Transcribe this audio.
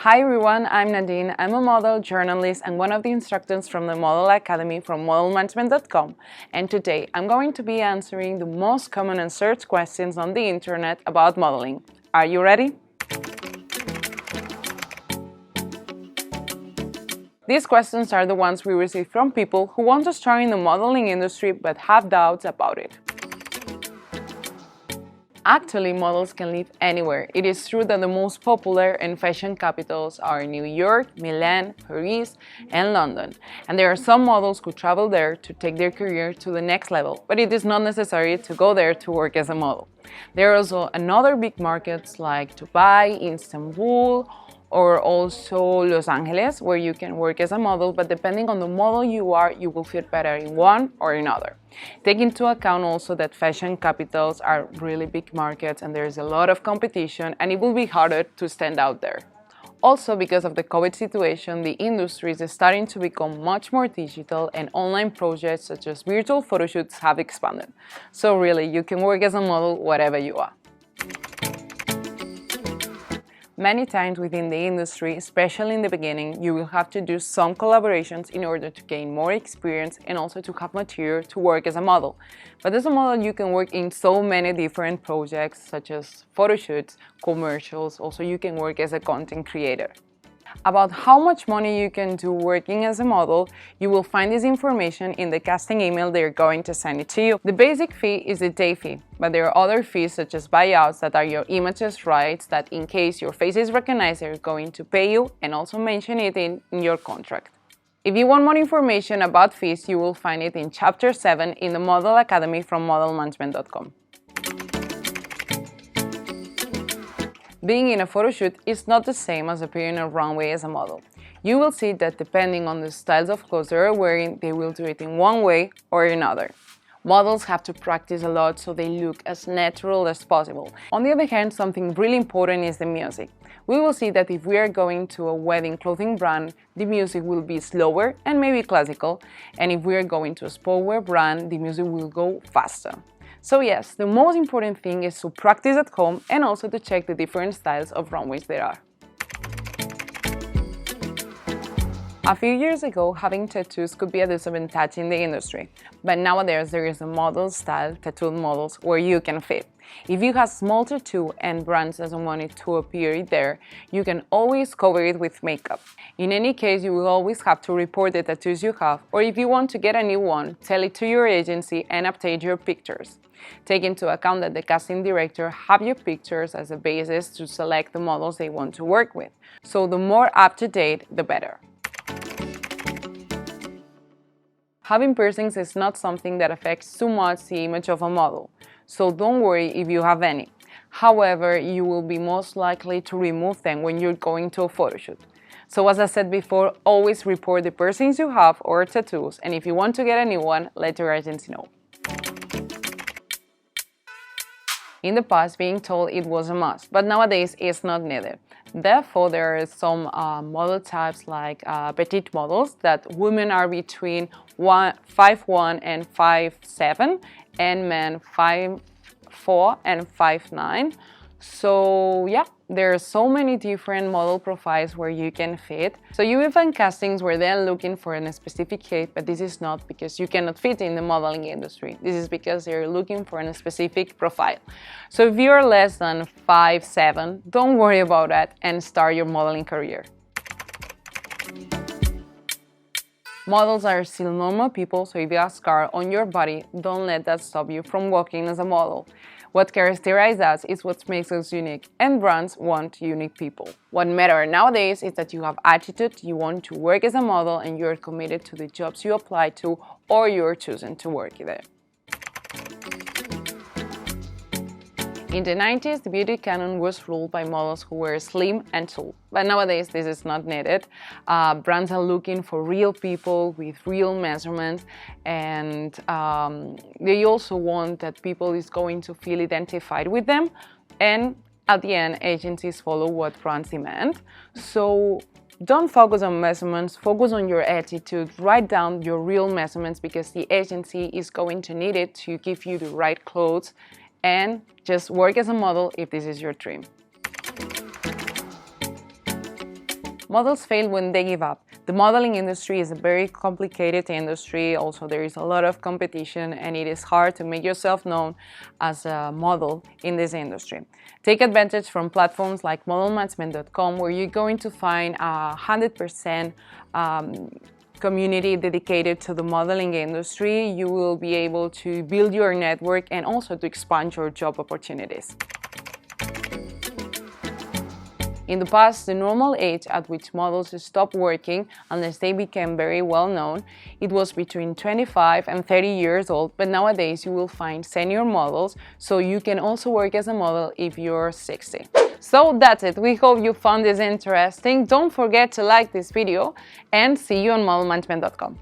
Hi everyone, I'm Nadine. I'm a model, journalist, and one of the instructors from the Model Academy from modelmanagement.com. And today I'm going to be answering the most common and searched questions on the internet about modeling. Are you ready? These questions are the ones we receive from people who want to start in the modeling industry but have doubts about it. Actually, models can live anywhere. It is true that the most popular and fashion capitals are New York, Milan, Paris, and London. And there are some models who travel there to take their career to the next level, but it is not necessary to go there to work as a model. There are also another big markets like Dubai, Istanbul, or also Los Angeles, where you can work as a model, but depending on the model you are, you will fit better in one or another. Take into account also that fashion capitals are really big markets and there is a lot of competition and it will be harder to stand out there. Also, because of the COVID situation, the industry is starting to become much more digital and online projects such as virtual photo shoots have expanded. So really, you can work as a model wherever you are. Many times within the industry, especially in the beginning, you will have to do some collaborations in order to gain more experience and also to have material to work as a model. But as a model, you can work in so many different projects such as photo shoots, commercials, also you can work as a content creator. About how much money you can do working as a model, you will find this information in the casting email they're going to send it to you. The basic fee is the day fee, but there are other fees such as buyouts that are your images rights that in case your face is recognized, they're going to pay you and also mention it in your contract. If you want more information about fees, you will find it in Chapter 7 in the Model Academy from modelmanagement.com. Being in a photo shoot is not the same as appearing on a runway as a model. You will see that depending on the styles of clothes they are wearing, they will do it in one way or another. Models have to practice a lot so they look as natural as possible. On the other hand, something really important is the music. We will see that if we are going to a wedding clothing brand, the music will be slower and maybe classical, and if we are going to a sportswear brand, the music will go faster. So yes, the most important thing is to practice at home and also to check the different styles of runways there are. A few years ago, having tattoos could be a disadvantage in the industry, but nowadays there is a model style tattooed models where you can fit. If you have small tattoo and brands doesn't want it to appear there, you can always cover it with makeup. In any case, you will always have to report the tattoos you have, or if you want to get a new one, tell it to your agency and update your pictures. Take into account that the casting director have your pictures as a basis to select the models they want to work with. So the more up-to-date, the better. Having piercings is not something that affects too much the image of a model, so don't worry if you have any. However, you will be most likely to remove them when you're going to a photo shoot. So as I said before, always report the piercings you have or tattoos, and if you want to get a new one, let your agency know. In the past, being told it was a must, but nowadays it's not needed. Therefore, there are some model types like petite models that women are between 5'1" and 5'7", and men 5'4" and 5'9". So yeah, there are so many different model profiles where you can fit. So you will find castings where they're looking for a specific shape, but this is not because you cannot fit in the modeling industry. This is because they're looking for a specific profile. So if you're less than 5'7", don't worry about that and start your modeling career. Models are still normal people, so if you have a scar on your body, don't let that stop you from working as a model. What characterizes us is what makes us unique, and brands want unique people. What matters nowadays is that you have attitude, you want to work as a model, and you're committed to the jobs you apply to or you're choosing to work there. In the 90s, the beauty canon was ruled by models who were slim and tall, but nowadays this is not needed. Brands are looking for real people with real measurements, and they also want that people is going to feel identified with them, and at the end, agencies follow what brands demand. So don't focus on measurements, focus on your attitude, write down your real measurements because the agency is going to need it to give you the right clothes, and just work as a model if this is your dream. Models fail when they give up. The modeling industry is a very complicated industry. Also, there is a lot of competition and it is hard to make yourself known as a model in this industry. Take advantage from platforms like modelmatchment.com, where you're going to find 100% community dedicated to the modeling industry. You will be able to build your network and also to expand your job opportunities. In the past, the normal age at which models stopped working, unless they became very well known, it was between 25 and 30 years old, but nowadays you will find senior models, so you can also work as a model if you're 60. So that's it. We hope you found this interesting. Don't forget to like this video and see you on modelmanagement.com.